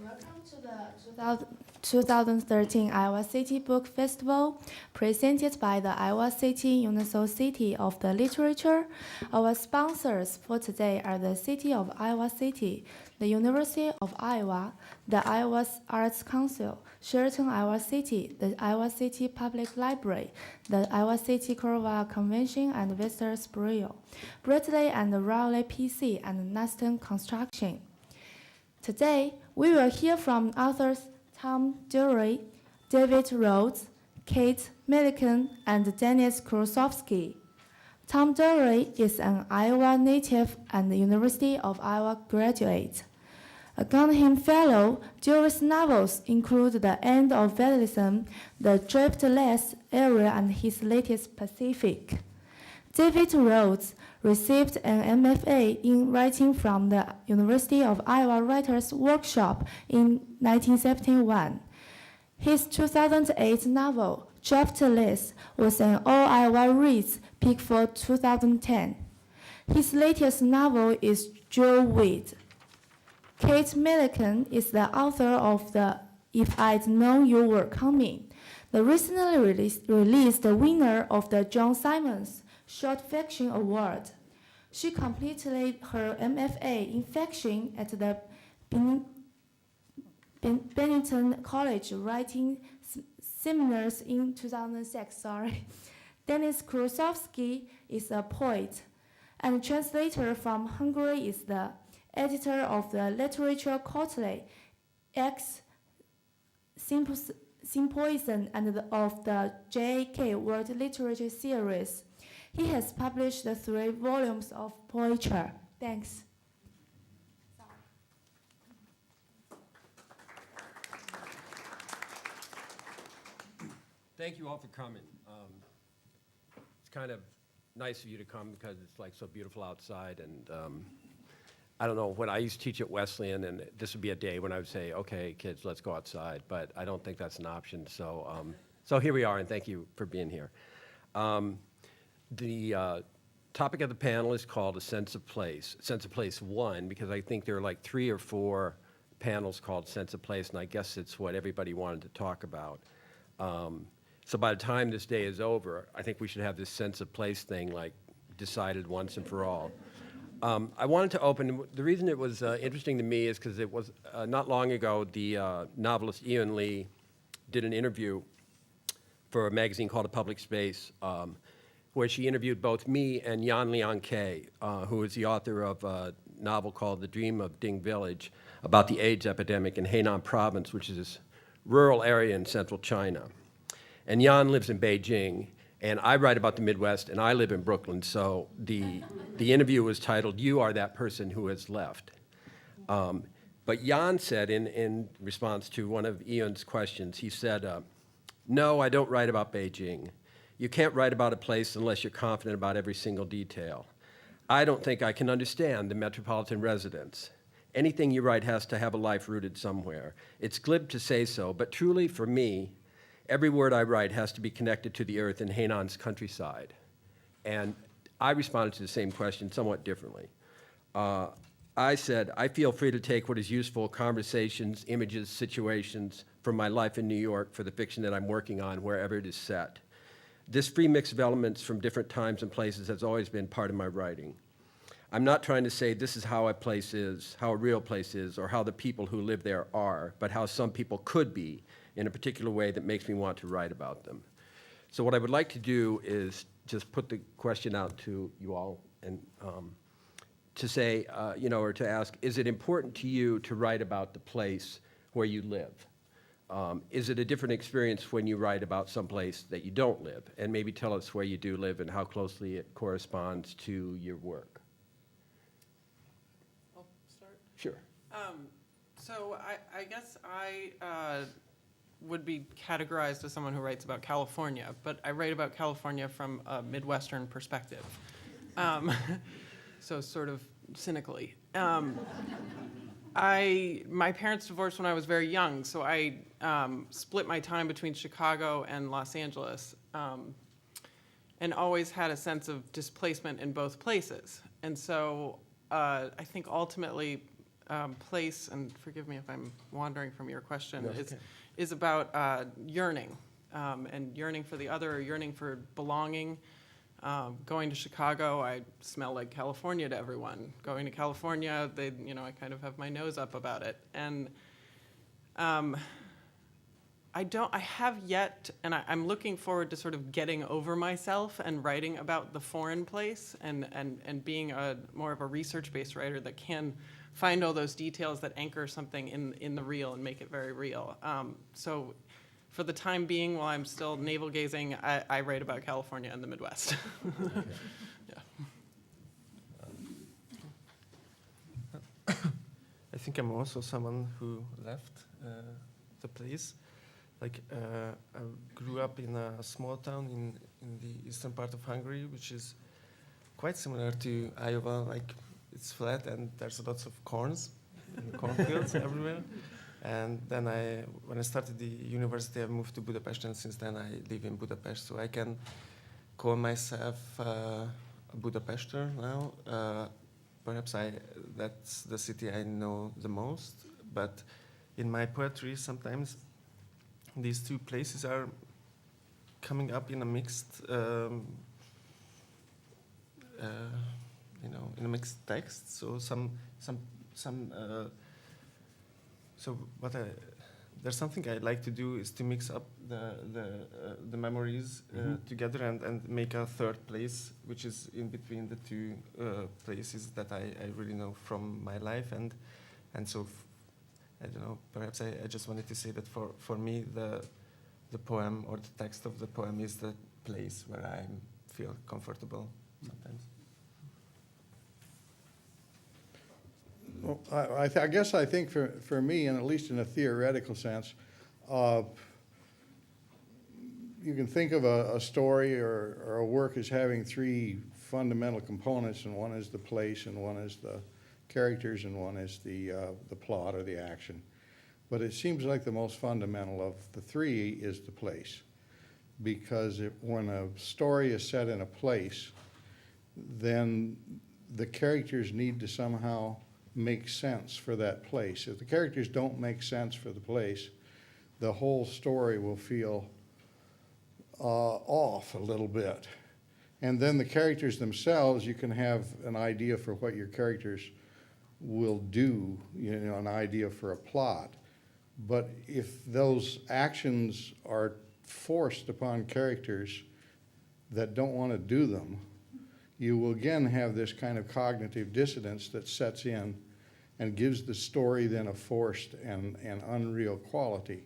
Welcome to the 2013 Iowa City Book Festival, presented by the Iowa City UNESCO City of the Literature. Our sponsors for today are the City of Iowa City, the University of Iowa, the Iowa Arts Council, Sheraton Iowa City, the Iowa City Public Library, the Iowa City Corval Convention and Visitors Bureau, Bradley and Rowley PC, and Naston Construction. Today, we will hear from authors Tom Drury, David Rhodes, Kate Milliken, and Dénes Krusovszky. Tom Drury is an Iowa native and the University of Iowa graduate. A Guggenheim Fellow, Drury's novels include The End of Vandalism, The Driftless Area, and his latest Pacific. David Rhodes received an MFA in writing from the University of Iowa Writers' Workshop in 1971. His 2008 novel, Driftless, was an All Iowa Reads pick for 2010. His latest novel is Drury. Kate Milliken is the author of the If I'd Known You Were Coming, the recently released winner of the John Simons Short Fiction Award. She completed her MFA in fiction at the Bennington College Writing Seminars in 2006. Dénes Krusovszky is a poet and translator from Hungary, is the editor of the Literature Quarterly, X Symposium, and of the J.K. World Literature Series. He has published 3 volumes of poetry. Thanks. Thank you all for coming. It's kind of nice of you to come because it's like so beautiful outside, and I don't know, when I used to teach at Wesleyan, and this would be a day when I would say, okay, kids, let's go outside, but I don't think that's an option, so here we are, and thank you for being here. The topic of the panel is called A Sense of Place. Sense of Place 1, because I think there are like 3 or 4 panels called Sense of Place, and I guess it's what everybody wanted to talk about. So by the time this day is over, I think we should have this sense of place thing like decided once and for all. I wanted to open, the reason it was interesting to me is because it was not long ago, the novelist Ian Lee did an interview for a magazine called A Public Space, where she interviewed both me and Jan Leon Kay, who is the author of a novel called The Dream of Ding Village, about the AIDS epidemic in Henan Province, which is this rural area in central China. And Jan lives in Beijing, and I write about the Midwest, and I live in Brooklyn, so the interview was titled, You Are That Person Who Has Left. But Jan said, in response to one of Ian's questions, he said, no, I don't write about Beijing. You can't write about a place unless you're confident about every single detail. I don't think I can understand the metropolitan residents. Anything you write has to have a life rooted somewhere. It's glib to say so, but truly for me, every word I write has to be connected to the earth in Henan's countryside. And I responded to the same question somewhat differently. I said, I feel free to take what is useful, conversations, images, situations from my life in New York for the fiction that I'm working on, wherever it is set. This free mix of elements from different times and places has always been part of my writing. I'm not trying to say this is how a place is, how a real place is, or how the people who live there are, but how some people could be in a particular way that makes me want to write about them. So what I would like to do is just put the question out to you all and to say, or to ask, is it important to you to write about the place where you live? Is it a different experience when you write about some place that you don't live? And maybe tell us where you do live and how closely it corresponds to your work. I'll start. Sure. So I guess I would be categorized as someone who writes about California, but I write about California from a Midwestern perspective. So sort of cynically. My parents divorced when I was very young, so I split my time between Chicago and Los Angeles, and always had a sense of displacement in both places. And so I think ultimately place, and forgive me if I'm wandering from your question, No, it's okay. is about yearning, and yearning for the other, yearning for belonging. Going to Chicago, I smell like California to everyone. Going to California, I kind of have my nose up about it. And I have yet, and I'm looking forward to sort of getting over myself and writing about the foreign place and being more of a research-based writer that can find all those details that anchor something in the real and make it very real. So for the time being, while I'm still navel-gazing, I write about California and the Midwest. Yeah. I think I'm also someone who left the place. Like, I grew up in a small town in the eastern part of Hungary, which is quite similar to Iowa. Like, it's flat and there's lots of corns and cornfields everywhere. And then when I started the university, I moved to Budapest, and since then I live in Budapest. So I can call myself a Budapester now. Perhaps that's the city I know the most. But in my poetry, sometimes these two places are coming up in a mixed, in a mixed text. So there's something I like to do is to mix up the memories together and make a third place, which is in between the two places that I really know from my life, and so. I don't know, perhaps I just wanted to say that for me, the poem or the text of the poem is the place where I feel comfortable sometimes. Well, I think for me, and at least in a theoretical sense, you can think of a story or a work as having three fundamental components, and one is the place, and one is the characters, and one is the plot or the action. But it seems like the most fundamental of the three is the place, because when a story is set in a place, then the characters need to somehow make sense for that place. If the characters don't make sense for the place, the whole story will feel off a little bit. And then the characters themselves, you can have an idea for what your characters will do, an idea for a plot. But if those actions are forced upon characters that don't want to do them, you will again have this kind of cognitive dissonance that sets in and gives the story then a forced and unreal quality.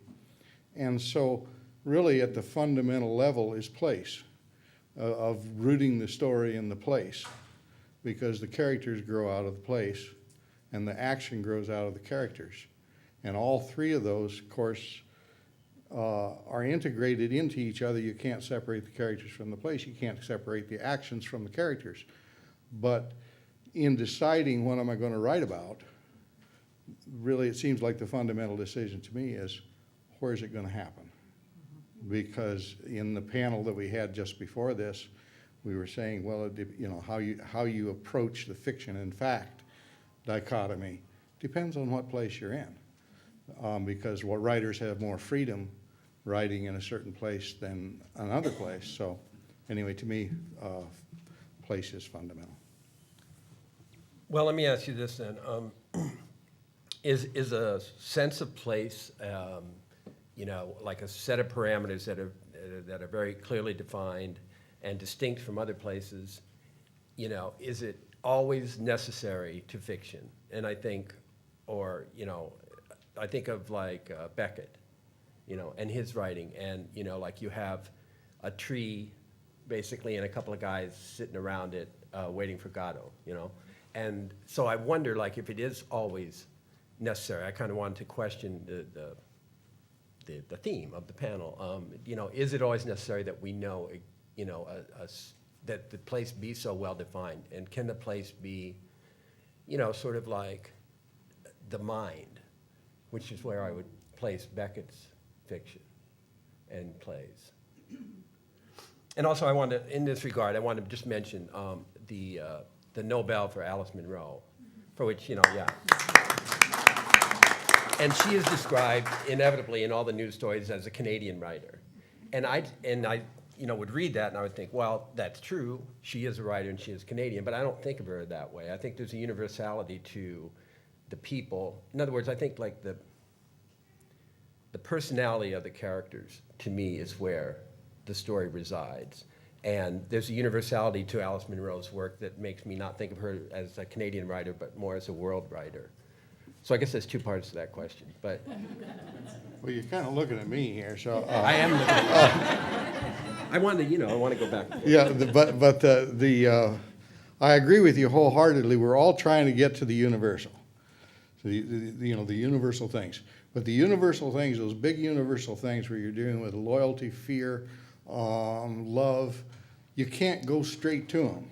And so really at the fundamental level is place, of rooting the story in the place, because the characters grow out of the place and the action grows out of the characters. And all three of those, of course, are integrated into each other. You can't separate the characters from the place. You can't separate the actions from the characters. But in deciding what am I going to write about, really it seems like the fundamental decision to me is, where is it going to happen? Because in the panel that we had just before this, we were saying, well, how you approach the fiction and fact dichotomy depends on what place you're in. Because what writers have more freedom writing in a certain place than another place. So anyway, to me, place is fundamental. Well, let me ask you this then. Is a sense of place, like a set of parameters that are very clearly defined and distinct from other places, is it always necessary to fiction? And I think, I think of like Beckett, and his writing, and like you have a tree, basically, and a couple of guys sitting around it, waiting for Godot, and so I wonder, like, if it is always necessary. I kind of wanted to question the theme of the panel. Is it always necessary that we know, that the place be so well defined, and can the place be, sort of like the mind, which is where I would place Beckett's fiction and plays. And also, I wanted, in this regard, I want to just mention the Nobel for Alice Munro, for which, yeah. And she is described inevitably in all the news stories as a Canadian writer. And I would read that and I would think, well, that's true. She is a writer and she is Canadian, but I don't think of her that way. I think there's a universality to the people. In other words, I think like the personality of the characters, to me, is where the story resides. And there's a universality to Alice Munro's work that makes me not think of her as a Canadian writer, but more as a world writer. So I guess there's two parts to that question, but. Well, you're kind of looking at me here, so. I am looking at I want to go back. Yeah, I agree with you wholeheartedly. We're all trying to get to the universal, so the universal things. But the universal things, those big universal things where you're dealing with loyalty, fear, love, you can't go straight to them.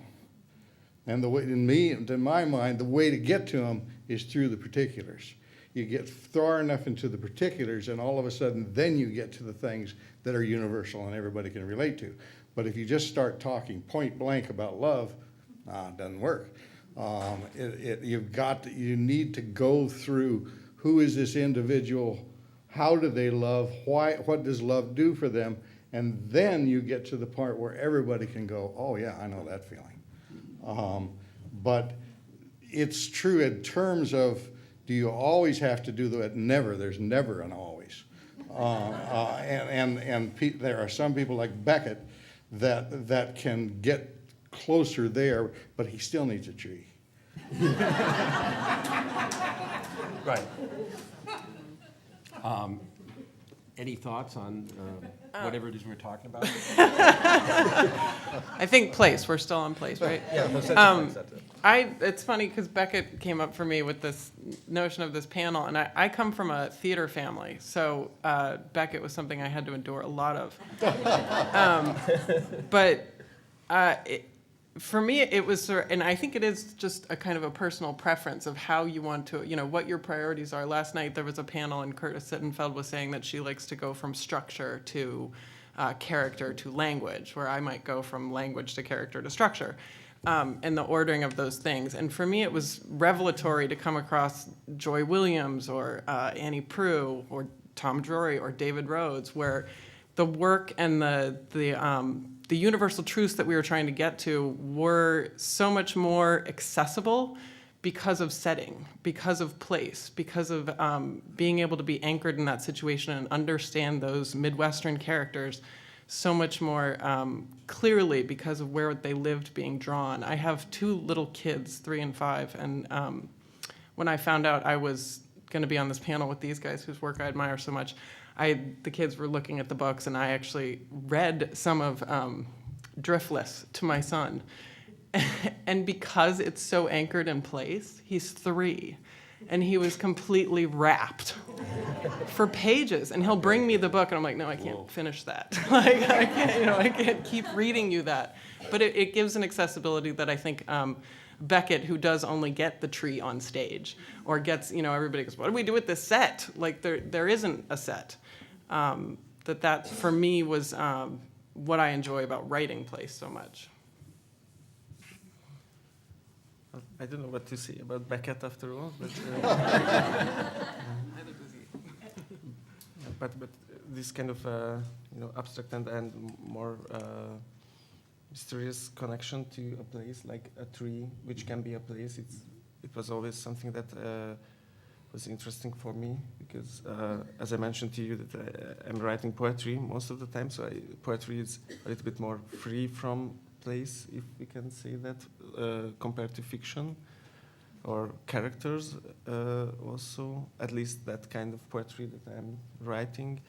And in my mind, the way to get to them is through the particulars. You get far enough into the particulars, and all of a sudden, then you get to the things that are universal and everybody can relate to. But if you just start talking point blank about love, it doesn't work. You need to go through who is this individual, how do they love, what does love do for them, and then you get to the part where everybody can go, oh yeah, I know that feeling. But it's true in terms of, do you always have to do that? Never. There's never an always. There are some people like Beckett that can get closer there, but he still needs a tree. Right. Any thoughts on whatever it is we're talking about? I think place. We're still on place, right? Yeah, no, that's it. It's funny because Beckett came up for me with this notion of this panel, and I come from a theater family, so Beckett was something I had to endure a lot of. For me, it was, and I think it is just a kind of a personal preference of how you want to, what your priorities are. Last night there was a panel, and Curtis Sittenfeld was saying that she likes to go from structure to character to language, where I might go from language to character to structure, and the ordering of those things. And for me, it was revelatory to come across Joy Williams or Annie Proulx or Tom Drury or David Rhodes, where the work and the universal truths that we were trying to get to were so much more accessible because of setting, because of place, because of being able to be anchored in that situation and understand those Midwestern characters so much more clearly because of where they lived being drawn. I have two little kids, 3 and 5, and when I found out I was going to be on this panel with these guys whose work I admire so much, the kids were looking at the books, and I actually read some of Driftless to my son. And because it's so anchored in place, he's 3, and he was completely wrapped for pages. And he'll bring me the book, and I'm like, no, I can't finish that. Like, I can't keep reading you that. But it gives an accessibility that I think Beckett, who does only get the tree on stage, or gets, everybody goes, what do we do with this set? Like, there isn't a set. That for me was what I enjoy about writing place so much. I don't know what to say about Beckett after all, but but this kind of abstract and more mysterious connection to a place like a tree, which can be a place. It was always something that was interesting for me because, as I mentioned to you, that I'm writing poetry most of the time. So poetry is a little bit more free from place, if we can say that, compared to fiction or characters. Also, at least that kind of poetry that I'm writing.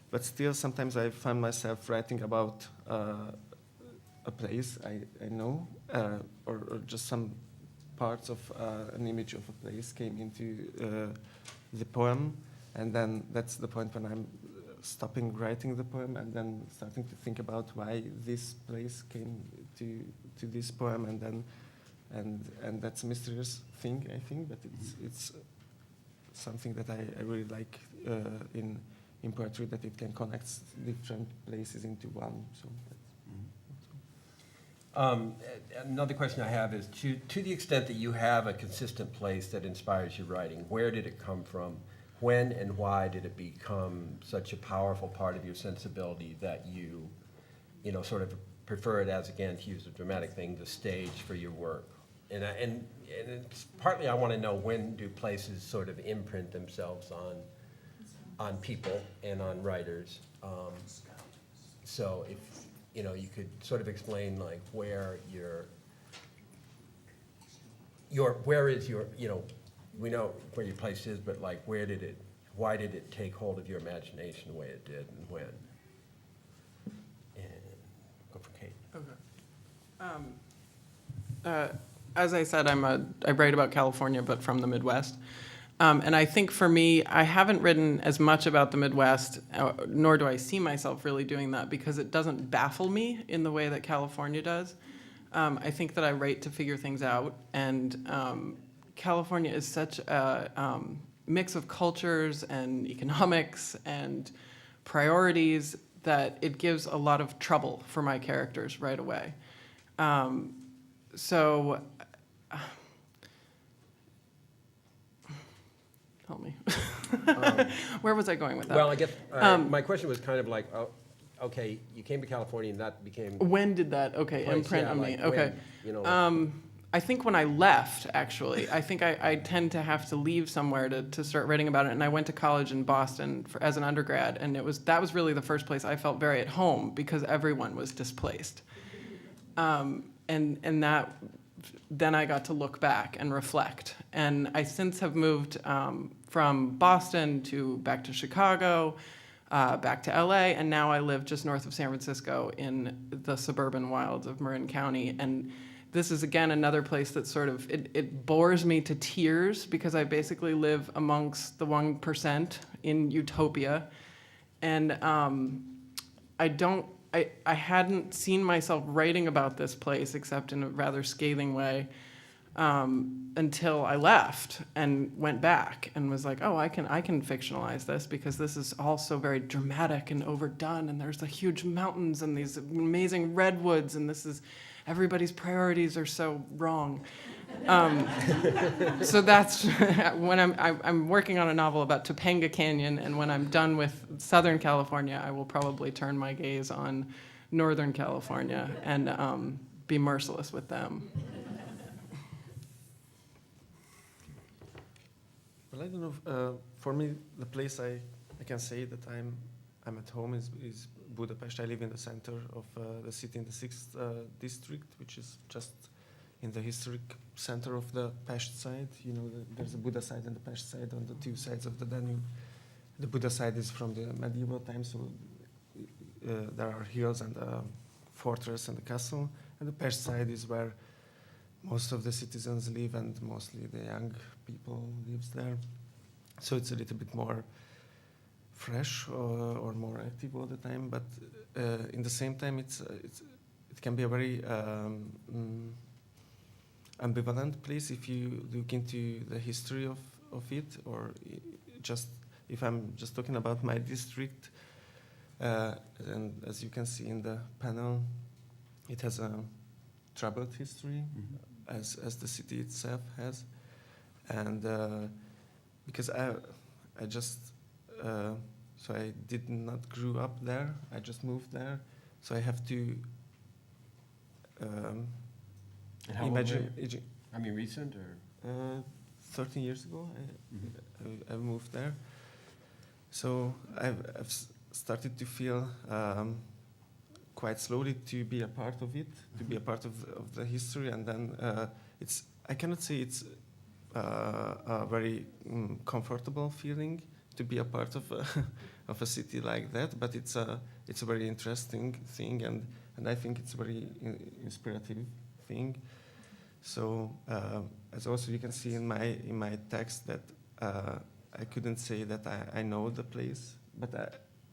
But still, sometimes I find myself writing about a place I know, or just some parts of an image of a place came into the poem, and then that's the point when I'm stopping writing the poem and then starting to think about why this place came to this poem, and then and that's a mysterious thing, I think, but it's something that I really like in poetry, that it can connect different places into one. So. Another question I have is, to the extent that you have a consistent place that inspires your writing, where did it come from? when and why did it become such a powerful part of your sensibility that you sort of prefer it as, again, to use a dramatic thing, the stage for your work? And it's partly I want to know, when do places sort of imprint themselves on people and on writers? So if you could sort of explain like where where is your we know where your place is, but like why did it take hold of your imagination the way it did, and when? And go for Kate. Okay. As I said, I write about California, but from the Midwest. And I think for me, I haven't written as much about the Midwest, nor do I see myself really doing that, because it doesn't baffle me in the way that California does. I think that I write to figure things out, and California is such a mix of cultures and economics and priorities that it gives a lot of trouble for my characters right away. So, help me. Where was I going with that? Well, I guess my question was kind of like, okay, you came to California and that became When did that, imprint on me? Okay. I think when I left, actually. I think I tend to have to leave somewhere to start writing about it. And I went to college in Boston as an undergrad, and that was really the first place I felt very at home, because everyone was displaced. And that, then I got to look back and reflect. And I since have moved from Boston back to Chicago, back to LA, and now I live just north of San Francisco in the suburban wilds of Marin County. And this is, again, another place that sort of, it bores me to tears, because I basically live amongst the 1% in utopia. And I hadn't seen myself writing about this place, except in a rather scathing way, until I left and went back and was like, oh, I can fictionalize this, because this is also very dramatic and overdone, and there's the huge mountains and these amazing redwoods, and everybody's priorities are so wrong. So that's when I'm working on a novel about Topanga Canyon, and when I'm done with Southern California, I will probably turn my gaze on Northern California and be merciless with them. Well, I don't know. For me, the place I can say that I'm at home is Budapest. I live in the center of the city, in the 6th district, which is just in the historic center of the Pest side. There's a Buda side and the Pest side on the two sides of the Danube. The Buda side is from the medieval times, so there are hills and a fortress and a castle. And the Pest side is where most of the citizens live, and mostly the young people lives there. So it's a little bit more fresh or more active all the time, but in the same time it can be a very ambivalent place if you look into the history of it, or just if I'm just talking about my district, and as you can see in the panel, it has a troubled history, as the city itself has, and because I just so I did not grow up there. I just moved there, so I have to imagine. I mean, recent or? 13 years ago, I moved there. So I've started to feel quite slowly to be a part of it, to be a part of the history, and then I cannot say it's a very comfortable feeling to be a part of a city like that, but it's a very interesting thing, and I think it's a very inspirative thing. So as also you can see in my text that I couldn't say that I know the place, but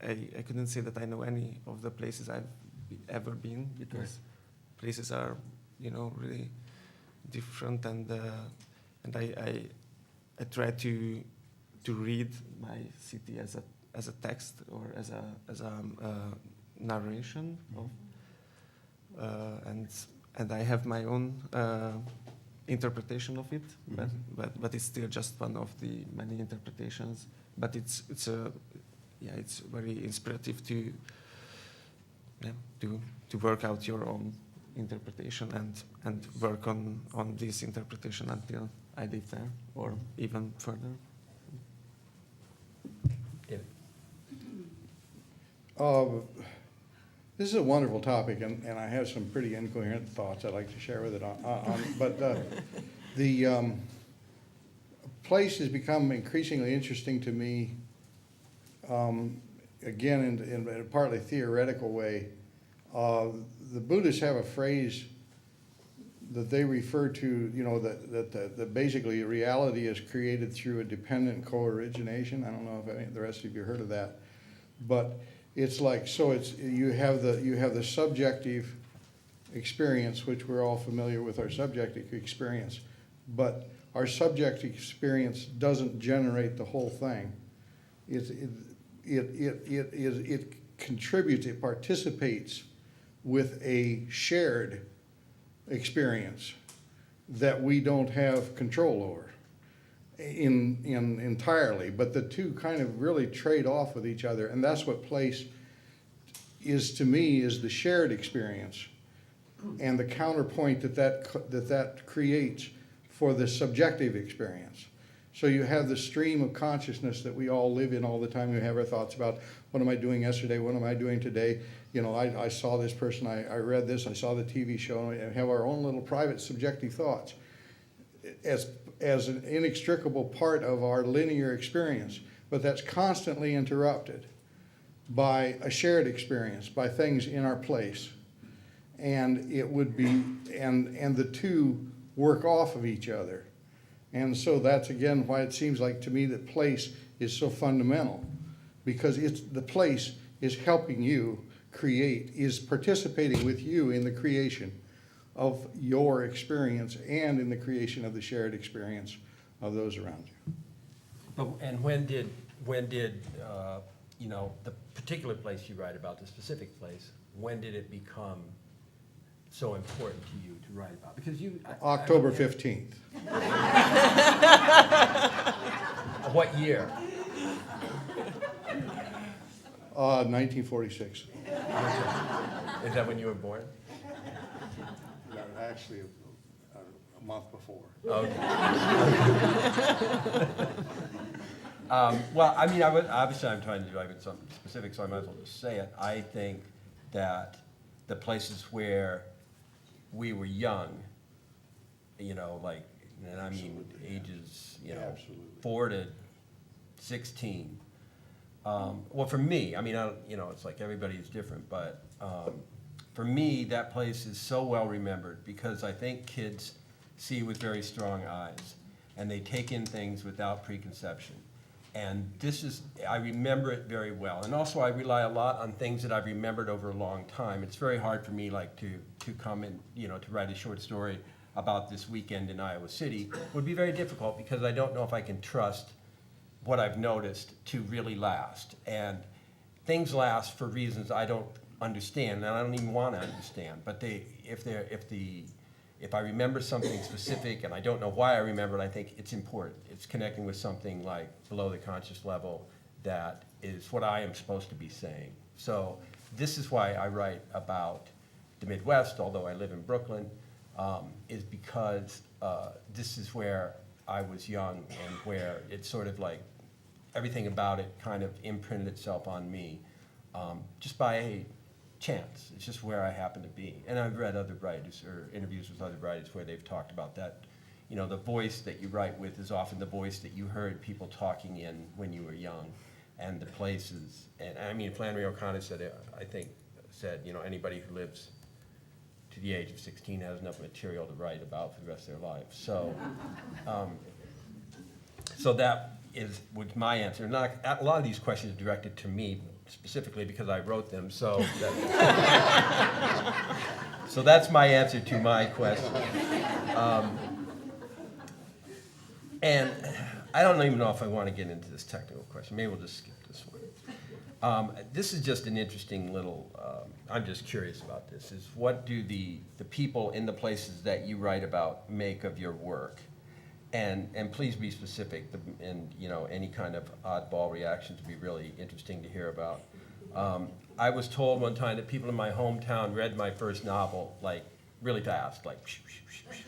I couldn't say that I know any of the places I've ever been, because places are really different, and I try to read my city as a text or as a narration of, and I have my own interpretation of it, but it's still just one of the many interpretations but it's very inspirative to work out your own interpretation and work on this interpretation until I live there or even further. David? This is a wonderful topic, and I have some pretty incoherent thoughts I'd like to share with it but the place has become increasingly interesting to me, again, in a partly theoretical way. The Buddhists have a phrase that they refer to, that basically reality is created through a dependent co-origination. I don't know if any, the rest of you heard of that, but it's like, so it's, you have the subjective experience, which we're all familiar with our subjective experience, but our subjective experience doesn't generate the whole thing. It contributes, it participates with a shared experience that we don't have control over in entirely, but the two kind of really trade off with each other, and that's what place is to me, is the shared experience and the counterpoint that creates for the subjective experience. So you have the stream of consciousness that we all live in all the time. We have our thoughts about, what am I doing yesterday? What am I doing today? I saw this person, I read this, I saw the TV show, and we have our own little private subjective thoughts as an inextricable part of our linear experience. But that's constantly interrupted by a shared experience, by things in our place. And it would be, and the two work off of each other. And so that's, again, why it seems like to me that place is so fundamental, because the place is helping you create, is participating with you in the creation of your experience and in the creation of the shared experience of those around you. And when did the particular place you write about, the specific place, when did it become so important to you to write about? Because October 15th. What year? 1946. Is that when you were born? Actually, a month before. Okay. Well, I mean, obviously I'm trying to drive in something specific, so I might as well just say it. I think that the places where we were young, and I mean ages, Absolutely. 4 to 16. Well, for me, I mean, it's like everybody's different, but for me, that place is so well remembered because I think kids see with very strong eyes, and they take in things without preconception. And I remember it very well. And also I rely a lot on things that I've remembered over a long time. It's very hard for me to come and, to write a short story about this weekend in Iowa City. It would be very difficult because I don't know if I can trust what I've noticed to really last. And things last for reasons I don't understand, and I don't even want to understand. But if I remember something specific and I don't know why I remember it, I think it's important. It's connecting with something like below the conscious level that is what I am supposed to be saying. So this is why I write about the Midwest, although I live in Brooklyn, is because this is where I was young and where it's sort of like everything about it kind of imprinted itself on me just by chance. It's just where I happen to be. And I've read other writers or interviews with other writers where they've talked about that. The voice that you write with is often the voice that you heard people talking in when you were young, and the places. And I mean, Flannery O'Connor said, anybody who lives to the age of 16 has enough material to write about for the rest of their life. So, so that was my answer. A lot of these questions are directed to me specifically because I wrote them. So, so that's my answer to my question. And I don't even know if I want to get into this technical question. Maybe we'll just skip this one. This is just an interesting little, I'm just curious about this, is what do the people in the places that you write about make of your work? And please be specific, and any kind of oddball reactions would be really interesting to hear about. I was told one time that people in my hometown read my first novel like really fast, like,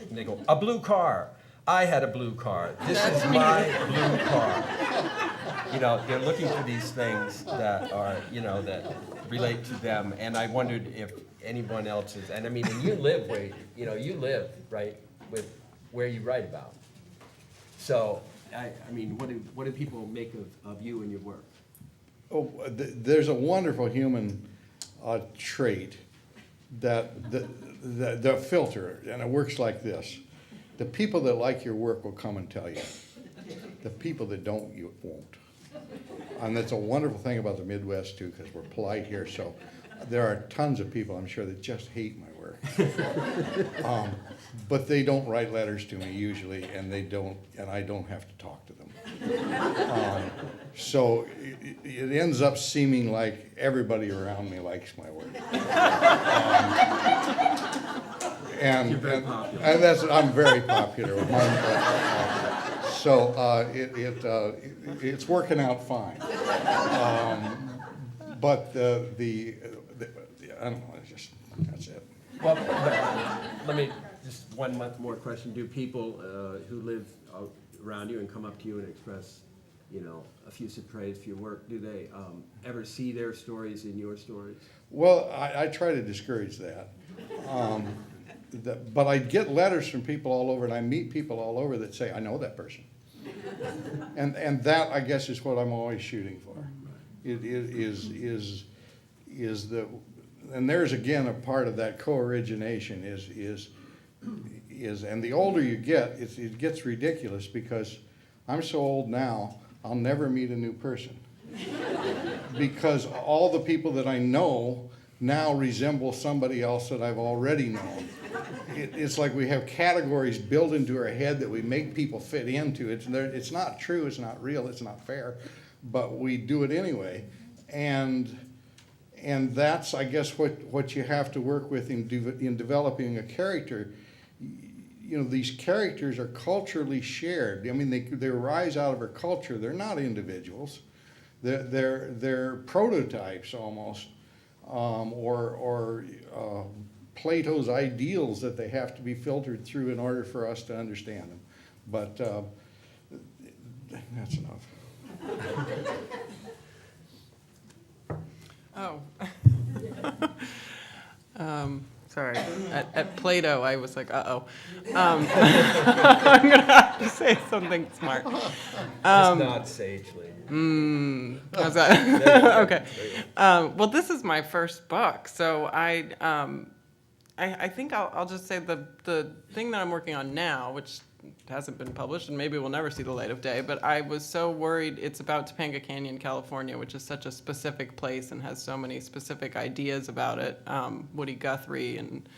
and they go, "A blue car. I had a blue car. This is my blue car." They're looking for these things that are, that relate to them. And I wondered if anyone else is, and I mean, and you live where, you live, right, with where you write about. So, I mean, what do people make of you and your work? Oh, there's a wonderful human trait that the filter, and it works like this. The people that like your work will come and tell you. The people that don't, you won't. And that's a wonderful thing about the Midwest, too, because we're polite here. So there are tons of people, I'm sure, that just hate my work. But they don't write letters to me usually, and I don't have to talk to them. So it ends up seeming like everybody around me likes my work. You're very popular. And I'm very popular. So it's working out fine. But I don't know, that's it. Well, let me, just one more question. Do people who live around you and come up to you and express, effusive praise for your work, do they ever see their stories in your stories? Well, I try to discourage that. But I get letters from people all over, and I meet people all over that say, "I know that person." And that, I guess, is what I'm always shooting for. It is and there's again a part of that co-origination is and the older you get, it gets ridiculous because I'm so old now, I'll never meet a new person. Because all the people that I know now resemble somebody else that I've already known. It's like we have categories built into our head that we make people fit into. It's not true, it's not real, it's not fair, but we do it anyway. And that's, I guess, what you have to work with in developing a character. These characters are culturally shared. I mean, they arise out of our culture. They're not individuals. They're prototypes almost, or Plato's ideals that they have to be filtered through in order for us to understand them. But that's enough. Oh. Sorry. At Plato, I was like, uh-oh. I'm going to have to say something smart. Just not sagely. How's that? Okay. Well, this is my first book, so I think I'll just say the thing that I'm working on now, which hasn't been published and maybe will never see the light of day, but I was so worried. It's about Topanga Canyon, California, which is such a specific place and has so many specific ideas about it, Woody Guthrie, and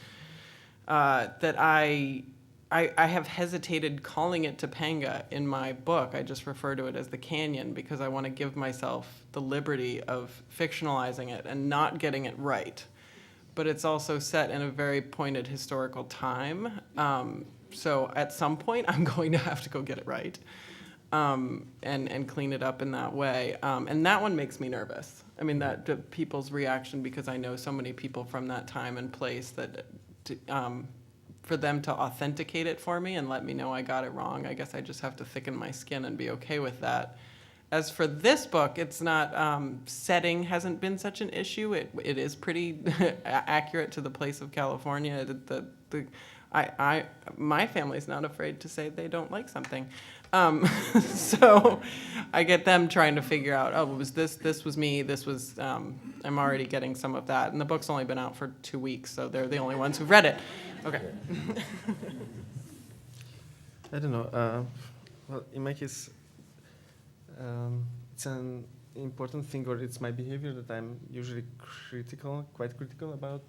that I have hesitated calling it Topanga in my book. I just refer to it as the Canyon because I want to give myself the liberty of fictionalizing it and not getting it right. But it's also set in a very pointed historical time. So at some point, I'm going to have to go get it right and clean it up in that way. And that one makes me nervous. I mean, that people's reaction, because I know so many people from that time and place that for them to authenticate it for me and let me know I got it wrong, I guess I just have to thicken my skin and be okay with that. As for this book, it's not, setting hasn't been such an issue. It is pretty accurate to the place of California. My family's not afraid to say they don't like something. So I get them trying to figure out, oh, it was this was me, this was, I'm already getting some of that. And the book's only been out for 2 weeks, so they're the only ones who've read it. Okay. I don't know. Well, in my case, it's an important thing, or it's my behavior that I'm usually quite critical about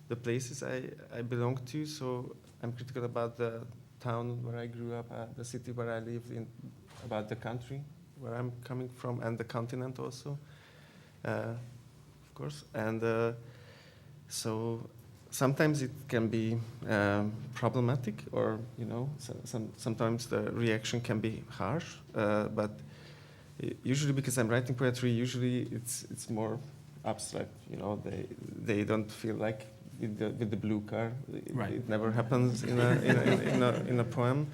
the places I belong to. So I'm critical about the town where I grew up, the city where I lived in, about the country where I'm coming from, and the continent also, of course. And so sometimes it can be problematic, or sometimes the reaction can be harsh. But usually, because I'm writing poetry, usually it's more abstract. They don't feel like with the blue car. It never happens in a poem.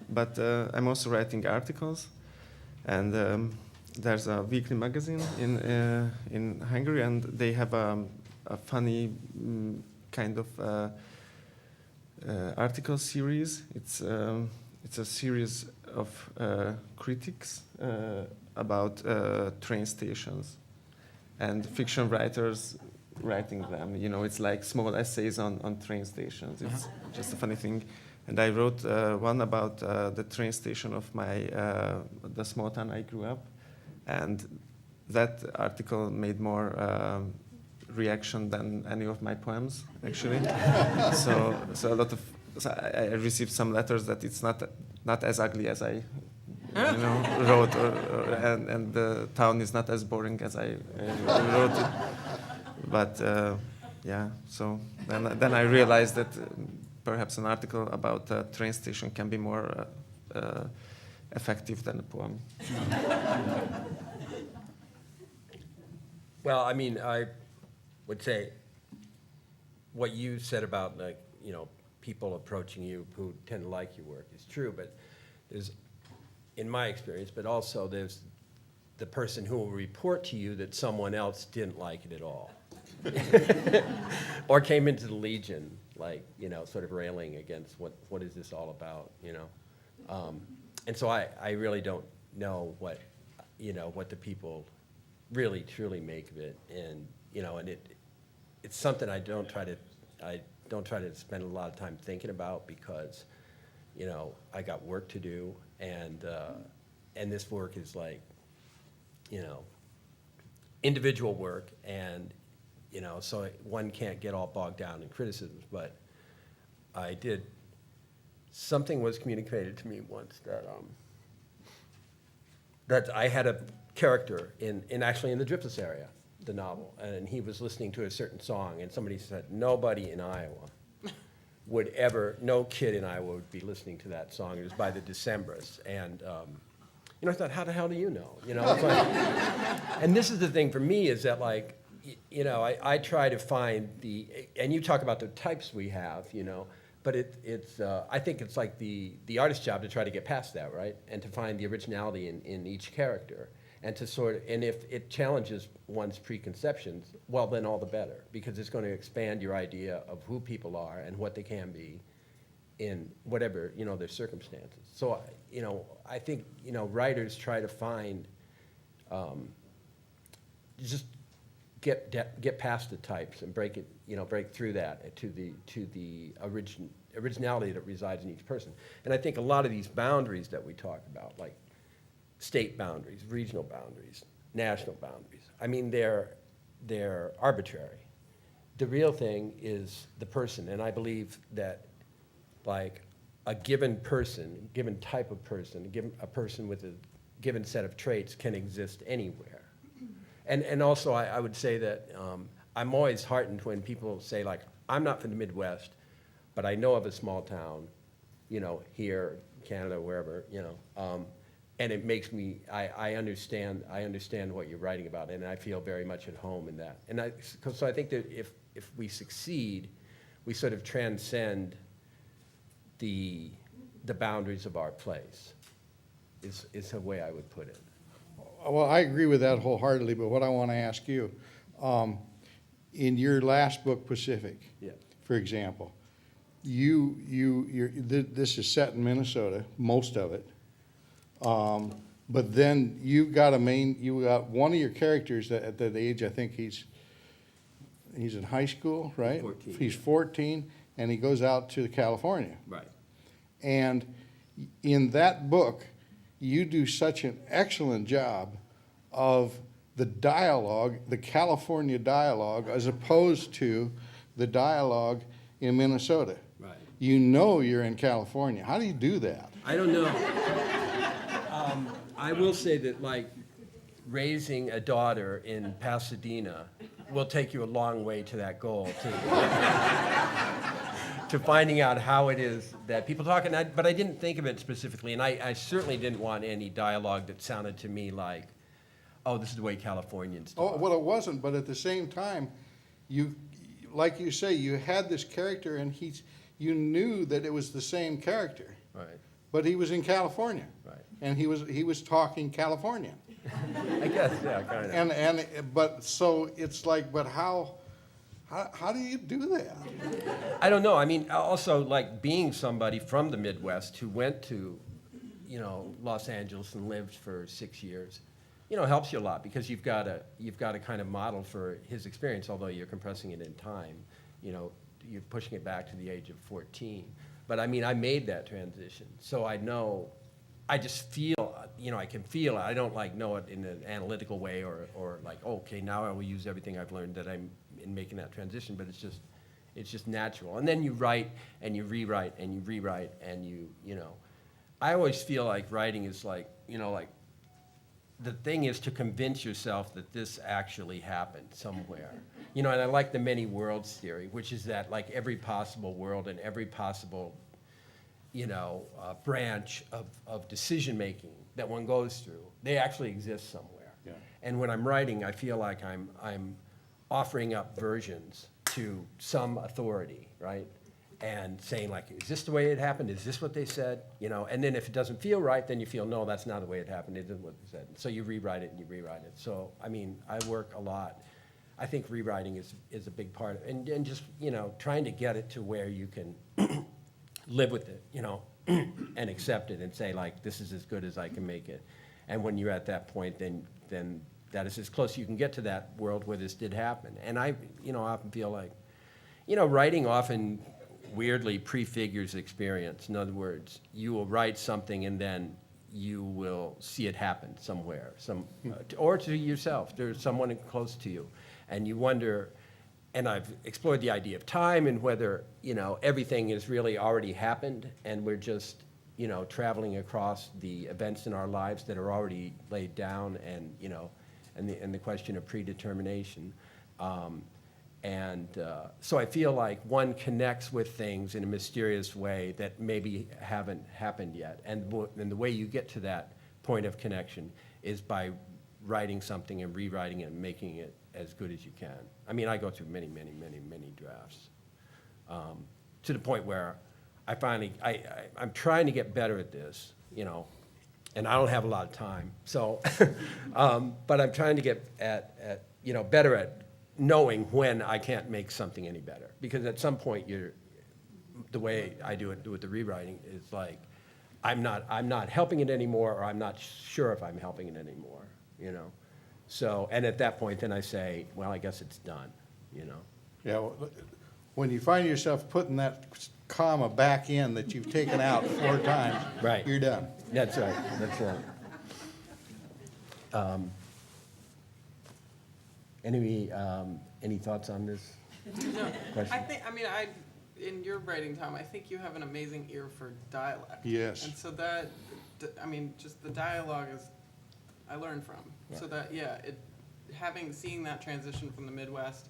But I'm also writing articles, and there's a weekly magazine in Hungary, and they have a funny kind of article series. It's a series of critiques about train stations, and fiction writers writing them. It's like small essays on train stations. It's just a funny thing. And I wrote one about the train station of the small town I grew up, and that article made more reaction than any of my poems, actually. so I received some letters that it's not as ugly as I wrote, and the town is not as boring as I wrote it. But yeah, so then I realized that perhaps an article about a train station can be more effective than a poem. Well, I mean, I would say what you said about, people approaching you who tend to like your work is true, but there's, in my experience, but also there's the person who will report to you that someone else didn't like it at all. Or came into the Legion, sort of railing against what is this all about, And so I really don't know what the people really truly make of it, and it's something I don't try to spend a lot of time thinking about, because I got work to do, and this work is individual work, and so one can't get all bogged down in criticisms. But something was communicated to me once that I had a character actually in the Driftless area, the novel, and he was listening to a certain song, and somebody said, nobody in Iowa no kid in Iowa would be listening to that song. It was by the Decemberists, and I thought, how the hell do you know? It's and this is the thing for me, is that I try to find and you talk about the types we have, but it's I think it's like the artist's job to try to get past that, right? And to find the originality in each character, and to and if it challenges one's preconceptions, well, then all the better, because it's going to expand your idea of who people are and what they can be in whatever, their circumstances. So, I think, writers try to find, just get past the types and break through that to the originality that resides in each person. And I think a lot of these boundaries that we talk about, like state boundaries, regional boundaries, national boundaries, I mean, they're arbitrary. The real thing is the person, and I believe that a given person, given type of person, a person with a given set of traits can exist anywhere. And also, I would say that I'm always heartened when people say, I'm not from the Midwest, but I know of a small town, here, Canada, wherever, and it makes me, I understand what you're writing about, and I feel very much at home in that. And so I think that if we succeed, we sort of transcend the boundaries of our place, is the way I would put it. Well, I agree with that wholeheartedly, but what I want to ask you, in your last book, Pacific, Yeah. for example, this is set in Minnesota, most of it, but then you got one of your characters that at that age, I think he's in high school, right? 14. He's 14, and he goes out to California. Right. And in that book, you do such an excellent job of the dialogue, the California dialogue, as opposed to the dialogue in Minnesota. Right. You're in California. How do you do that? I don't know. I will say that, raising a daughter in Pasadena will take you a long way to that goal, to finding out how it is that people talk. But I didn't think of it specifically, and I certainly didn't want any dialogue that sounded to me like, oh, this is the way Californians talk. Oh, well, it wasn't, but at the same time, like you say, you had this character and you knew that it was the same character, Right, but he was in California. right. And he was talking Californian. I guess, yeah, kind of. But so it's like, but how do you do that? I don't know. I mean, also, like, being somebody from the Midwest who went to, Los Angeles and lived for 6 years, helps you a lot, because you've got to kind of model for his experience, although you're compressing it in time. You're pushing it back to the age of 14. But I mean, I made that transition, so I know. I just feel, I can feel it. I don't know it in an analytical way or like, okay, now I will use everything I've learned that I'm in making that transition, but it's just natural. And then you write and you rewrite and you rewrite and I always feel like writing is like, the thing is to convince yourself that this actually happened somewhere. And I like the many worlds theory, which is that like every possible world and every possible branch of decision-making that one goes through, they actually exist somewhere. Yeah. And when I'm writing, I feel like I'm offering up versions to some authority, right? And saying like, is this the way it happened? Is this what they said? And then if it doesn't feel right, then you feel, no, that's not the way it happened. It isn't what they said. So you rewrite it and you rewrite it. So, I mean, I work a lot. I think rewriting is a big part of it. And just, trying to get it to where you can live with it, and accept it and say, like, this is as good as I can make it. And when you're at that point, then that is as close as you can get to that world where this did happen. And I often feel like, writing often weirdly prefigures experience. In other words, you will write something and then you will see it happen somewhere, or to yourself. There's someone close to you, and you wonder. And I've explored the idea of time and whether, everything has really already happened and we're just, traveling across the events in our lives that are already laid down and, and the question of predetermination. So I feel like one connects with things in a mysterious way that maybe haven't happened yet. And the way you get to that point of connection is by writing something and rewriting it and making it as good as you can. I mean, I go through many, many, many, many drafts, to the point where I finally, I'm trying to get better at this, and I don't have a lot of time. So, but I'm trying to get better at knowing when I can't make something any better. Because at some point, the way I do it with the rewriting is like, I'm not helping it anymore, or I'm not sure if I'm helping it anymore, So, and at that point, then I say, well, I guess it's done, Yeah, well, when you find yourself putting that comma back in that you've taken out 4 times, Right. you're done. That's right, that's right. Any thoughts on this No, question? in your writing, Tom, I think you have an amazing ear for dialect. Yes. And so just the dialogue I learned from. Yeah. So seeing that transition from the Midwest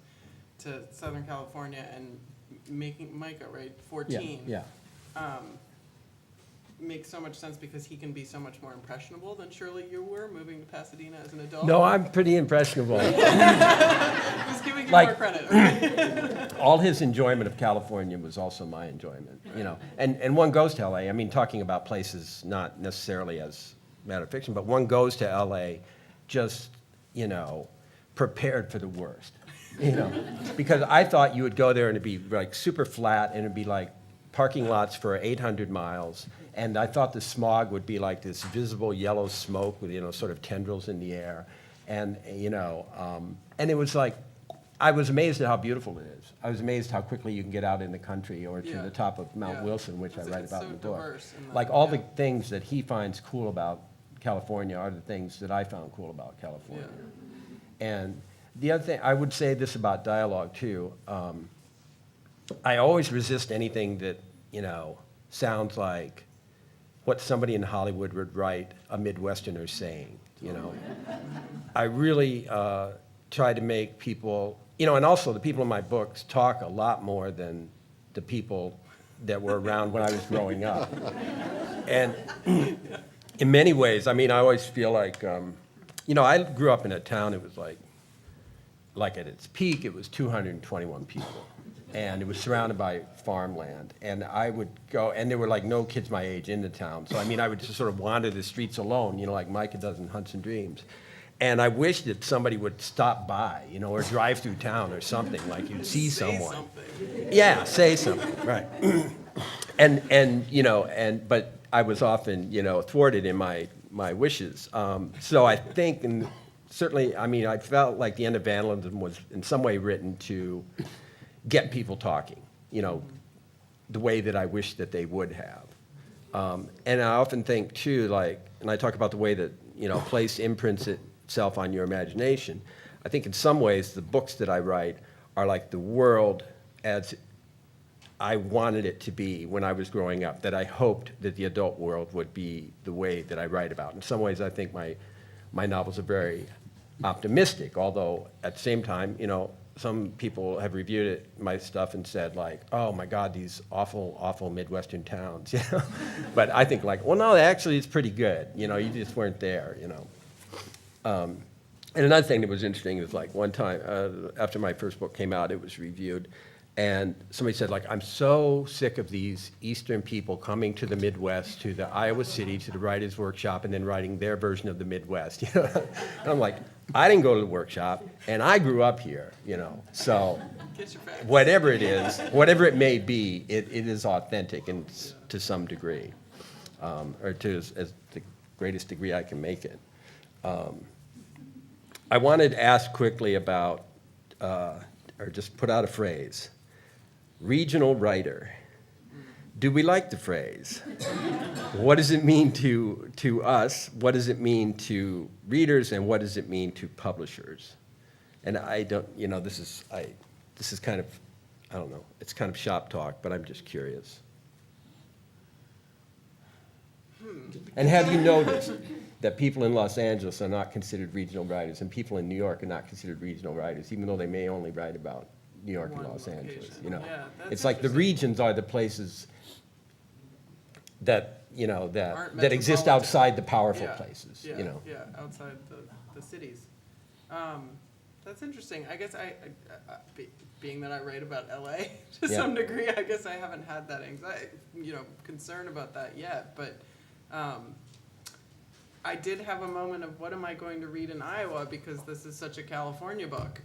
to Southern California and making Micah, right, 14. Yeah, Makes so much sense because he can be so much more impressionable than surely you were moving to Pasadena as an adult. No, I'm pretty impressionable. Just giving you more credit. Okay? All his enjoyment of California was also my enjoyment, And one goes to LA, I mean, talking about places not necessarily as matter of fiction, but one goes to LA just, prepared for the worst, Because I thought you would go there and it'd be like super flat and it'd be like parking lots for 800 miles. And I thought the smog would be like this visible yellow smoke with, sort of tendrils in the air. And, and it was like, I was amazed at how beautiful it is. I was amazed how quickly you can get out in the country or to Yeah. the top of Mount Yeah. Wilson, which I It's- write it's about so in the book. diverse in that, Like all the yeah. things that he finds cool about California are the things that I found cool about California. And the other thing, I would say this about dialogue too. I always resist anything that, sounds like what somebody in Hollywood would write a Midwesterner saying, I really try to make people and also the people in my books talk a lot more than the people that were around when I was growing up. And in many ways, I mean, I always feel like, I grew up in a town, it was like at its peak, it was 221 people. And it was surrounded by farmland. And I would go, and there were like no kids my age in the town. So I mean, I would just sort of wander the streets alone, like Micah does in Hunts and Dreams. And I wish that somebody would stop by, or drive through town or something, like you'd see someone. Yeah, say something, right. But I was often, thwarted in my wishes. So I think, and certainly, I mean, I felt like the end of Vandalism was in some way written to get people talking, the way that I wish that they would have. And I often think too, and I talk about the way that, place imprints itself on your imagination. I think in some ways the books that I write are like the world as I wanted it to be when I was growing up, that I hoped that the adult world would be the way that I write about. In some ways, I think my novels are very optimistic, although at the same time, some people have reviewed my stuff and said like, oh my God, these awful, awful Midwestern towns, But I think like, well, no, actually it's pretty good, you just weren't there, And another thing that was interesting is like one time, after my first book came out, it was reviewed, and somebody said like, I'm so sick of these Eastern people coming to the Midwest, to the Iowa City, to the writer's workshop, and then writing their version of the Midwest, And I'm like, I didn't go to the workshop, and I grew up here, So whatever it is, whatever it may be, it is authentic and to some degree, or to as the greatest degree I can make it. I wanted to ask quickly about, or just put out a phrase, regional writer. Do we like the phrase? What does it mean to us? What does it mean to readers? And what does it mean to publishers? And I don't, this is kind of, I don't know, it's kind of shop talk, but I'm just curious. And have you noticed that people in Los Angeles are not considered regional writers, and people in New York are not considered regional writers, even though they may only write about New York and Los Angeles, Yeah, that's It's like the regions are the places that, that exist metropolitan. outside the powerful places, Yeah, outside the cities. That's interesting. I guess being that I write about LA to some degree, I guess I haven't had that anxiety, concern about that yet. But I did have a moment of what am I going to read in Iowa, because this is such a California book.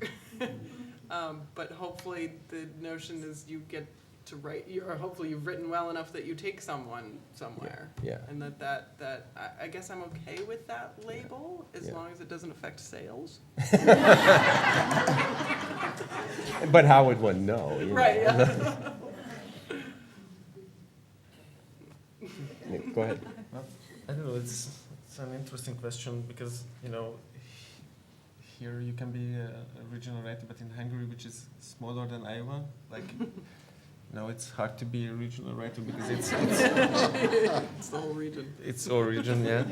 But hopefully the notion is you get to write, or hopefully you've written well enough that you take someone somewhere. Yeah. And that I guess I'm okay with that label as long as it doesn't affect sales. But how would one know? Right, yeah. Go ahead. Well, I don't know, it's an interesting question because, here you can be a regional writer, but in Hungary, which is smaller than Iowa, it's hard to be a regional writer because it's It's the whole region. it's all region, yeah.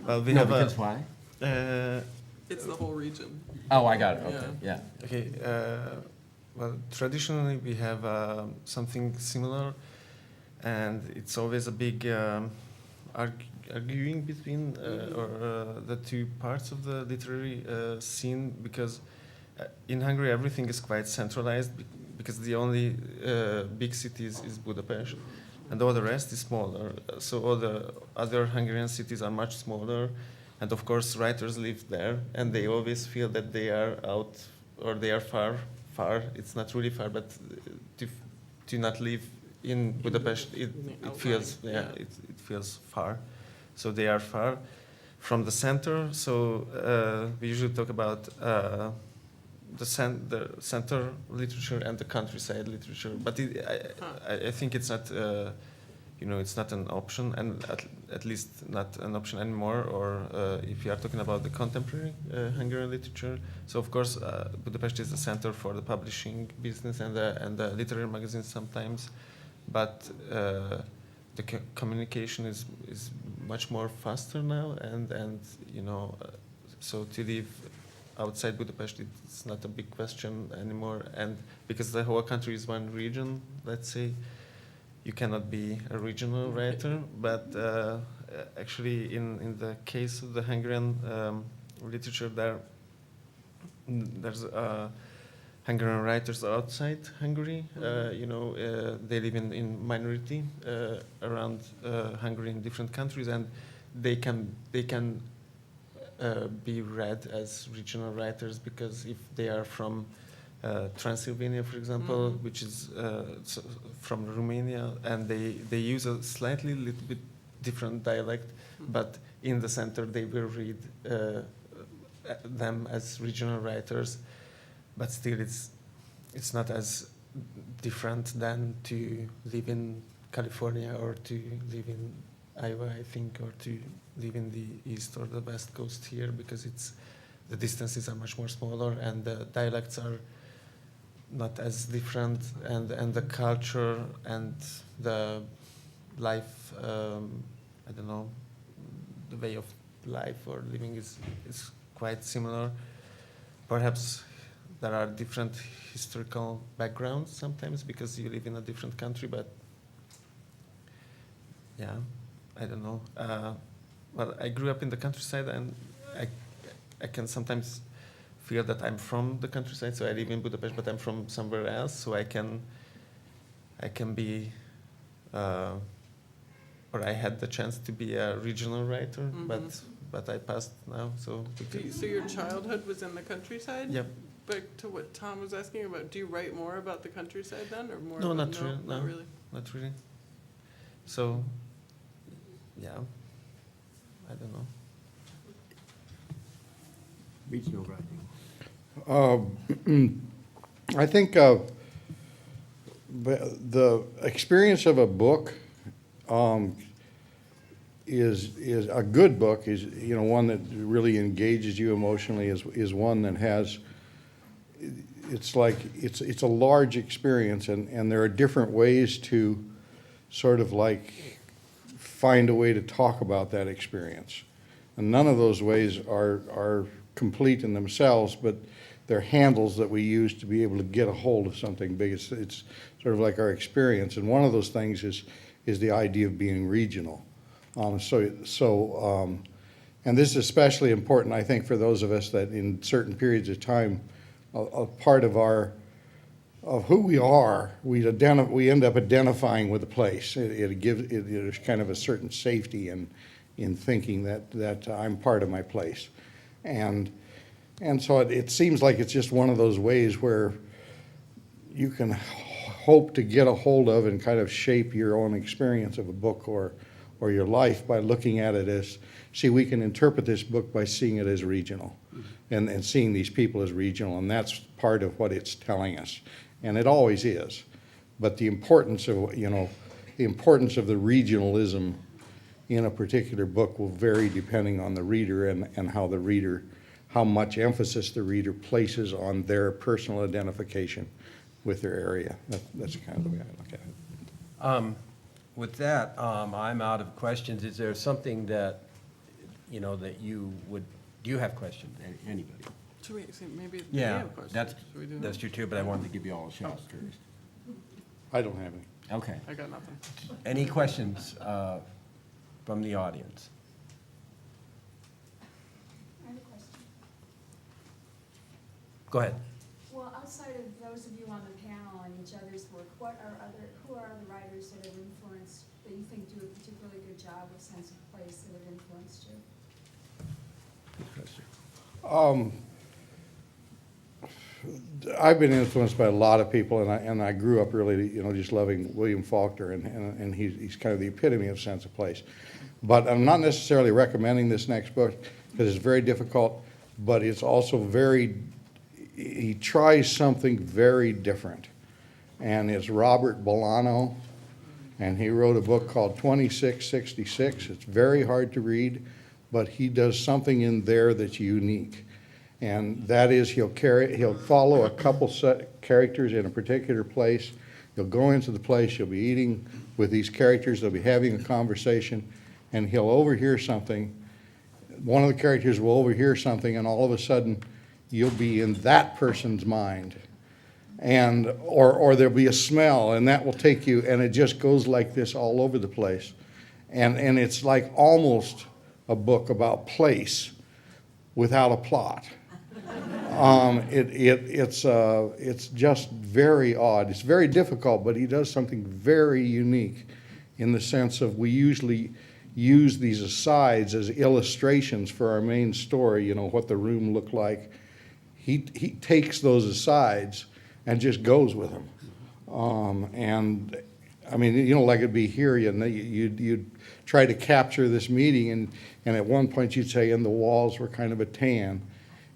Well, we No, have because why? It's the whole region. Oh, I got it, okay, yeah. Okay, well, traditionally we have something similar, and it's always a big arguing between the two parts of the literary scene, because in Hungary everything is quite centralized because the only big city is Budapest, and all the rest is smaller. So all the other Hungarian cities are much smaller, and of course writers live there, and they always feel that they are out, or they are far. It's not really far, but to not live in Budapest, it feels it feels far. So they are far from the center. So we usually talk about the center literature and the countryside literature. But I think it's not, it's not an option, and at least not an option anymore. Or if you are talking about the contemporary Hungarian literature, so of course Budapest is the center for the publishing business and the literary magazines sometimes, but the communication is much more faster now, and so to live outside Budapest, it's not a big question anymore. And because the whole country is one region, let's say, you cannot be a regional writer. But actually, in the case of the Hungarian literature, there's Hungarian writers outside Hungary. They live in minority around Hungary in different countries, and they can be read as regional writers, because if they are from Transylvania, for example, which is from Romania, and they use a slightly little bit different dialect, but in the center they will read them as regional writers, but still it's not as different than to live in California or to live in Iowa, I think, or to live in the east or the west coast here, because the distances are much more smaller and the dialects are not as different, and the culture and the life, I don't know, the way of life or living is quite similar. Perhaps there are different historical backgrounds sometimes because you live in a different country, but yeah, I don't know. Well, I grew up in the countryside, and I can sometimes feel that I'm from the countryside. So I live in Budapest, but I'm from somewhere else. So I can be, or I had the chance to be a regional writer, but I passed now. So your childhood was in the countryside? Yep. Back to what Tom was asking about, do you write more about the countryside then, or more? No, about, not really. Not really. Not really. So, yeah, I don't know. Regional writing. I think the experience of a book is a good book is one that really engages you emotionally, is one that has, it's like it's a large experience, and there are different ways to sort of like find a way to talk about that experience, and none of those ways are complete in themselves, but they're handles that we use to be able to get a hold of something big. It's sort of like our experience, and one of those things is the idea of being regional. And this is especially important, I think, for those of us that in certain periods of time, a part of who we are, we end up identifying with a place. There's kind of a certain safety in thinking that I'm part of my place, and so it seems like it's just one of those ways where you can hope to get a hold of and kind of shape your own experience of a book or your life by looking at it as, we can interpret this book by seeing it as regional, and seeing these people as regional, and that's part of what it's telling us, and it always is. But the importance of the regionalism in a particular book will vary depending on the reader and how much emphasis the reader places on their personal identification with their area. That's kind of the way I look at it. With that, I'm out of questions. Is there something that, that you would, do you have questions, anybody? So wait, so maybe we Yeah, have questions. that's Should we do that's that? true too, but I wanted to give you all a shot first. I don't have any. Okay. I got nothing. Any questions from the audience? I have a question. Go ahead. Well, outside of those of you on the panel and each other's work, who are other writers that have influenced, that you think do a particularly good job with sense of place that have influenced you? I've been influenced by a lot of people, and I grew up really, just loving William Faulkner, and he's kind of the epitome of sense of place. But I'm not necessarily recommending this next book because it's very difficult, but it's also he tries something very different. And it's Robert Bolano, and he wrote a book called 2666. It's very hard to read, but he does something in there that's unique. And that is he'll follow a couple set characters in a particular place. He'll go into the place, you'll be eating with these characters, they'll be having a conversation, and he'll overhear something. One of the characters will overhear something, and all of a sudden you'll be in that person's mind. And, or there'll be a smell, and that will take you, and it just goes like this all over the place. And it's like almost a book about place without a plot. It's just very odd. It's very difficult, but he does something very unique in the sense of we usually use these asides as illustrations for our main story, you know, what the room looked like. He takes those asides and just goes with them. And I mean, you know, like it'd be here, you'd try to capture this meeting, and at one point you'd say, and the walls were kind of a tan.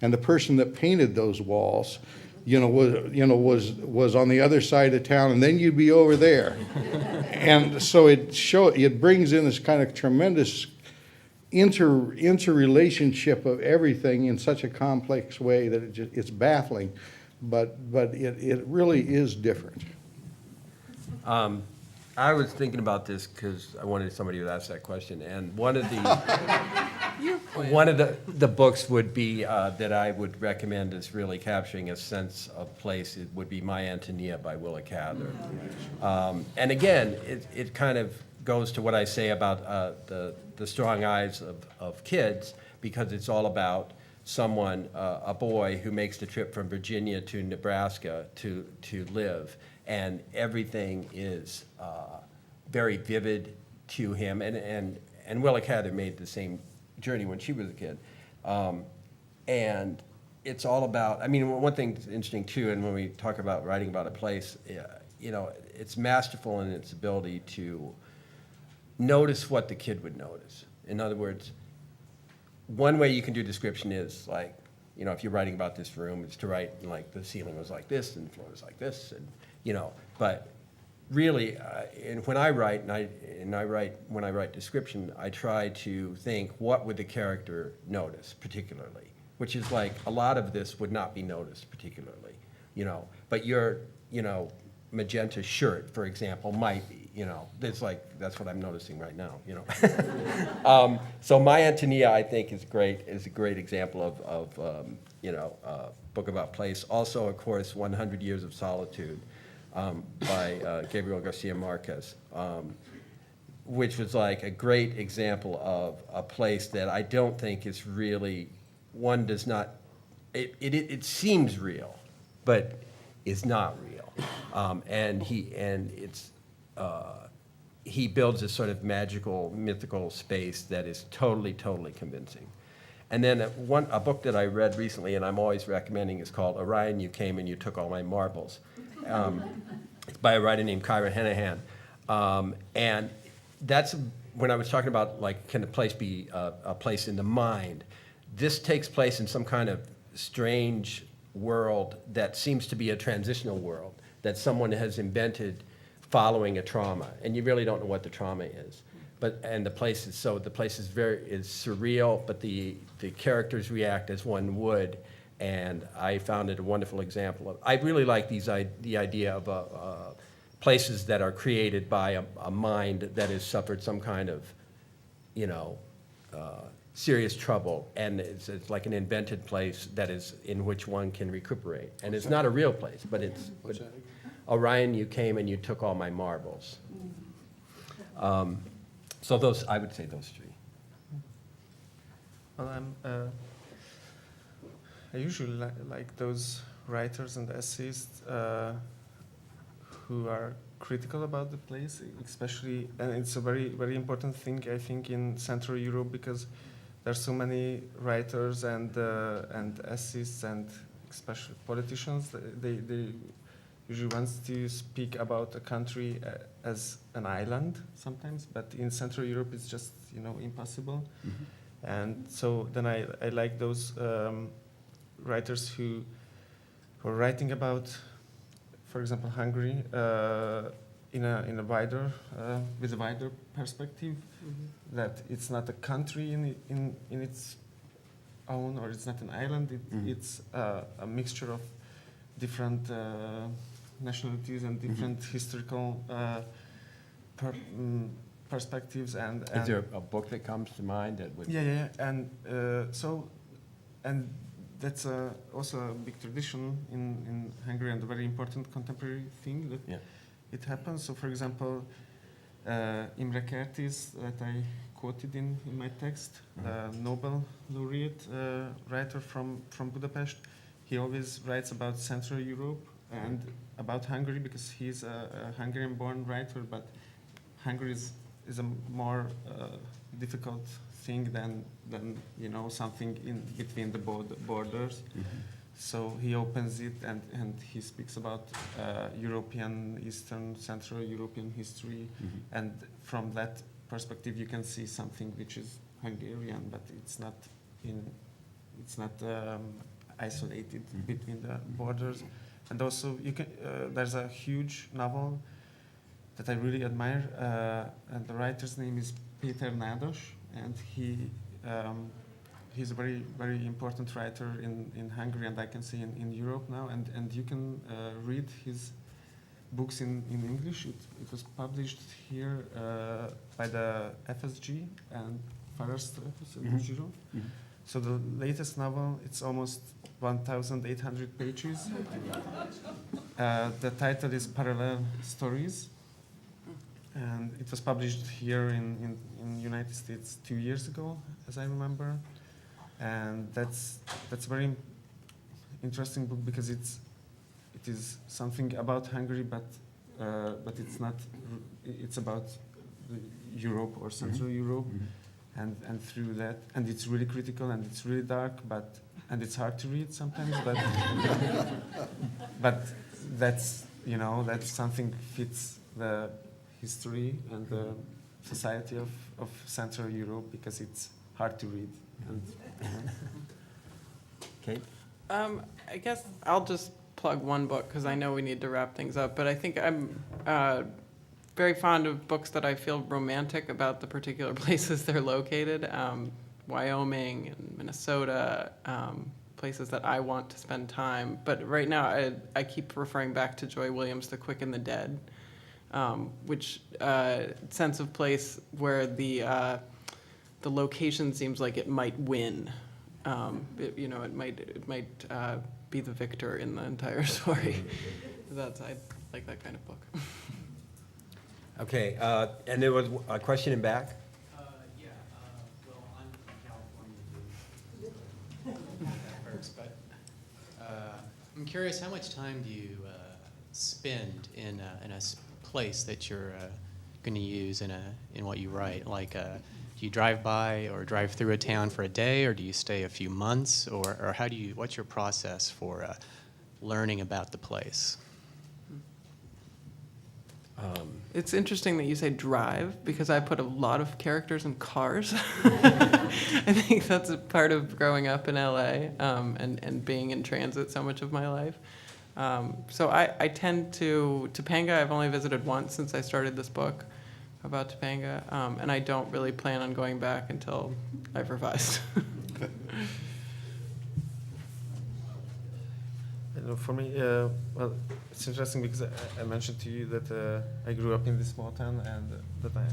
And the person that painted those walls, was on the other side of town, and then you'd be over there. And so it brings in this kind of tremendous interrelationship of everything in such a complex way that it's baffling, but it really is different. I was thinking about this because I wanted somebody to ask that question, and one of the books would be that I would recommend as really capturing a sense of place. It would be My Antonia by Willa Cather. And again, it kind of goes to what I say about the strong eyes of kids, because it's all about someone, a boy who makes the trip from Virginia to Nebraska to live, and everything is very vivid to him. And Willa Cather made the same journey when she was a kid. And it's all about, I mean, one thing that's interesting too, and when we talk about writing about a place, it's masterful in its ability to notice what the kid would notice. In other words, one way you can do description is like, if you're writing about this room, it's to write like the ceiling was like this and the floor was like this, and but really, and when I write description, I try to think what would the character notice particularly, which is like a lot of this would not be noticed particularly, but your magenta shirt, for example, might be. It's like, that's what I'm noticing right now, So My Antonia, I think, is a great example of a book about place. Also, of course, 100 Years of Solitude by Gabriel Garcia Marquez, which was like a great example of a place that I don't think is really, one does not, it seems real, but is not real. He builds this sort of magical, mythical space that is totally, totally convincing. And then a book that I read recently, and I'm always recommending, is called Orion, You Came and You Took All My Marbles. It's by a writer named Kyra Henahan. And that's when I was talking about, like, can a place be a place in the mind? This takes place in some kind of strange world that seems to be a transitional world that someone has invented following a trauma, and you really don't know what the trauma is. The place is surreal, but the characters react as one would, and I found it a wonderful example of. I really like the idea of places that are created by a mind that has suffered some kind of, serious trouble, and it's like an invented place that is in which one can recuperate, and it's not a real place, but it's. Orion, You Came and You Took All My Marbles. So I would say those three. Well, I usually like those writers and essayists who are critical about the place, especially, and it's a very, very important thing, I think, in Central Europe, because there's so many writers and essayists and especially politicians. They usually wants to speak about a country as an island sometimes, but in Central Europe it's just impossible. Mm-hmm. And so then I like those writers who are writing about, for example, Hungary in a wider with a wider perspective. Mm-hmm. That it's not a country in its own, or it's not an island. It's a mixture of different nationalities and different historical perspectives. And is there a book that comes to mind that would? Yeah, and that's also a big tradition in Hungary and a very important contemporary thing that Yeah. it happens. So, for example, Imre Kertész, that I quoted in my text, Nobel laureate writer from Budapest, he always writes about Central Europe and about Hungary because he's a Hungarian-born writer, but Hungary is a more difficult thing than something in between the borders. So he opens it and he speaks about European, Eastern, Central European history, and from that perspective you can see something which is Hungarian, but it's not isolated between the borders. And also you can there's a huge novel that I really admire, and the writer's name is Péter Nádas, and he's a very, very important writer in Hungary, and I can say in Europe now, and you can read his books in English. It was published here by the FSG and First FSG. So the latest novel, it's almost 1,800 pages. The title is Parallel Stories, and it was published here in United States 2 years ago, as I remember. And that's a very interesting book because it is something about Hungary, but it's not. It's about Europe or Central Europe, and through that, and it's really critical and it's really dark, and it's hard to read sometimes, but that's something fits the history and the society of Central Europe because it's hard to read. Kate? I guess I'll just plug one book because I know we need to wrap things up, but I think I'm very fond of books that I feel romantic about the particular places they're located. Wyoming and Minnesota, places that I want to spend time. But right now I keep referring back to Joy Williams' The Quick and the Dead, which sense of place where the location seems like it might win. It might be the victor in the entire story. I like that kind of book. Okay, and there was a question in back? Well, I'm from California first, but I'm curious, how much time do you spend in a place that you're going to use in what you write? Like, do you drive by or drive through a town for a day, or do you stay a few months, or what's your process for learning about the place? It's interesting that you say drive, because I put a lot of characters in cars. I think that's a part of growing up in LA and being in transit so much of my life. So I tend to, Topanga I've only visited once since I started this book about Topanga, and I don't really plan on going back until I've revised. For me, well, it's interesting because I mentioned to you that I grew up in this small town and that I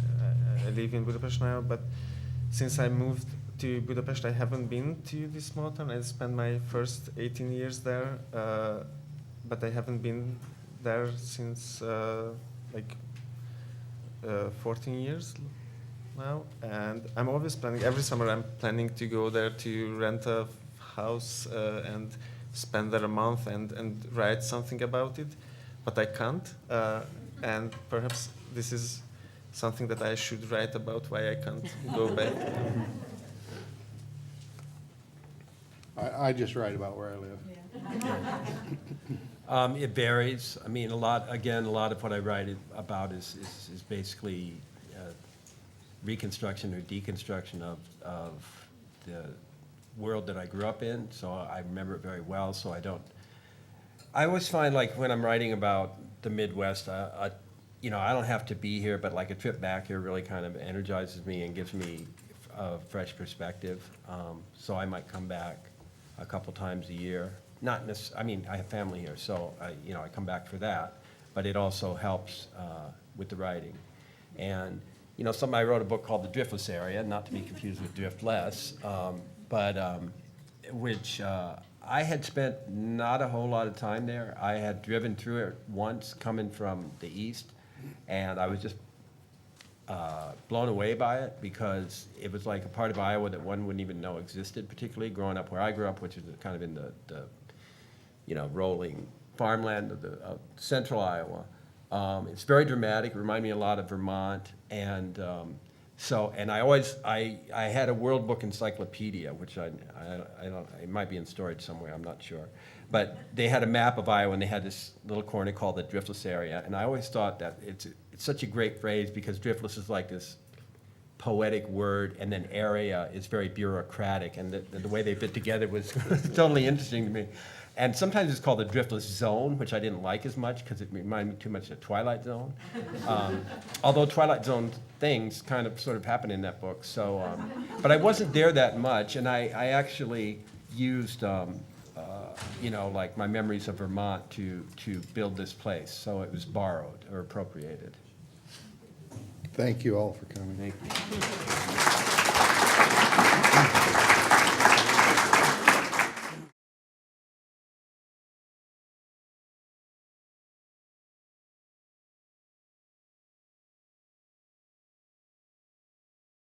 live in Budapest now. But since I moved to Budapest, I haven't been to this small town. I spent my first 18 years there, but I haven't been there since 14 years now. And I'm always planning, every summer I'm planning to go there to rent a house and spend there a month and write something about it, but I can't. And perhaps this is something that I should write about, why I can't go back. I just write about where I live. It varies. I mean, a lot of what I write about is basically reconstruction or deconstruction of the world that I grew up in, so I remember it very well. So I always find, like, when I'm writing about the Midwest, I don't have to be here, but like a trip back here really kind of energizes me and gives me a fresh perspective. So I might come back a couple times a year. Not necessarily, I mean, I have family here, so I come back for that, but it also helps with the writing. And I wrote a book called The Driftless Area, not to be confused with Driftless, but which I had spent not a whole lot of time there. I had driven through it once coming from the east, and I was just blown away by it because it was like a part of Iowa that one wouldn't even know existed, particularly growing up where I grew up, which is kind of in the rolling farmland of central Iowa. It's very dramatic. It reminded me a lot of Vermont, and I had a World Book Encyclopedia, which I don't, it might be in storage somewhere, I'm not sure. But they had a map of Iowa, and they had this little corner called the driftless area, and I always thought that it's such a great phrase because driftless is like this poetic word, and then area is very bureaucratic, and the way they fit together was totally interesting to me. And sometimes it's called the driftless zone, which I didn't like as much because it reminded me too much of Twilight Zone. Although Twilight Zone things kind of sort of happen in that book. So, but I wasn't there that much, and I actually used, like my memories of Vermont to build this place. So it was borrowed or appropriated. Thank you all for coming. Thank you.